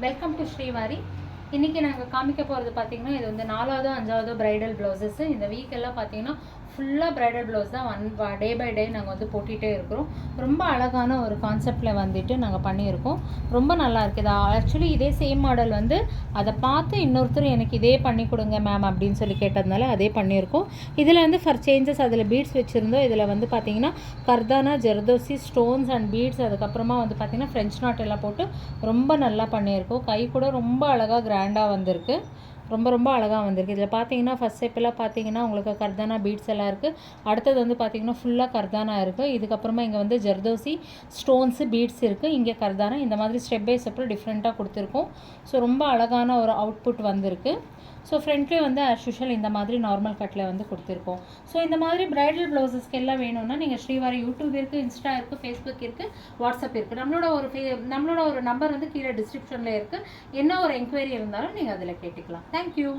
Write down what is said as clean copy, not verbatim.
Welcome to Srivari. இன்றைக்கி நாங்கள் காமிக்க போகிறது பார்த்திங்கன்னா, இது வந்து 4வது 5வது ப்ரைடல் ப்ளவுசஸ்ஸு. இந்த வீக் எல்லாம் பார்த்திங்கன்னா ஃபுல்லாக ப்ரைடல் ப்ளவுஸ் தான் டே பை டே நாங்கள் வந்து போட்டுகிட்டே இருக்கிறோம். ரொம்ப அழகான ஒரு கான்செப்டில் வந்துட்டு நாங்கள் பண்ணியிருக்கோம். ரொம்ப நல்லா இருக்குது. இது ஆக்சுவலி இதே சேம் மாடல் வந்து அதை பார்த்து இன்னொருத்தர் எனக்கு இதே பண்ணி கொடுங்க மேம் அப்படின்னு சொல்லி கேட்டதுனால அதே பண்ணியிருக்கோம். இதில் வந்து ஃபார் சேஞ்சஸ் அதில் பீட்ஸ் வச்சுருந்தோம். இதில் வந்து பார்த்திங்கன்னா கர்தானா, ஜர்தோசி, ஸ்டோன்ஸ் அண்ட் பீட்ஸ், அதுக்கப்புறமா வந்து பார்த்திங்கன்னா ஃப்ரெஞ்ச் நாட் எல்லாம் போட்டு ரொம்ப நல்லா பண்ணியிருக்கோம். கை கூட ரொம்ப அழகாக கிராண்டாக வந்திருக்கு. ரொம்ப அழகாக வந்திருக்கு. இதில் பார்த்தீங்கன்னா ஃபஸ்ட் ஸ்டெப்பெல்லாம் பார்த்தீங்கன்னா உங்களுக்கு கர்தானா பீட்ஸ் எல்லாம் இருக்குது. அடுத்தது வந்து பார்த்திங்கன்னா ஃபுல்லாக கர்தானா இருக்குது. இதுக்கப்புறமா இங்கே வந்து ஜர்தோசி, ஸ்டோன்ஸு, பீட்ஸ் இருக்குது. இங்கே கர்தானா, இந்த மாதிரி ஸ்டெப் பை ஸ்டெப்பில் டிஃப்ரெண்ட்டாக கொடுத்துருக்கோம். ஸோ ரொம்ப அழகான ஒரு அவுட்புட் வந்திருக்கு. ஸோ ஃப்ரண்ட்லேயே வந்து ஆஸ் யூஷுவல் இந்த மாதிரி நார்மல் கட்டில் வந்து கொடுத்துருக்கோம். ஸோ இந்த மாதிரி ப்ரைடல் ப்ளவுசஸ்க்கு எல்லாம் வேணும்னா நீங்கள் ஸ்ரீவாரி யூடியூப் இருக்குது, இன்ஸ்டா இருக்குது, ஃபேஸ்புக் இருக்குது, வாட்ஸ்அப் இருக்குது. நம்மளோட ஒரு நம்பர் வந்து கீழே டிஸ்கிரிப்ஷனில் இருக்குது. என்ன ஒரு என்கொயரி இருந்தாலும் நீங்கள் அதில் கேட்டுக்கலாம். தேங்க்யூ.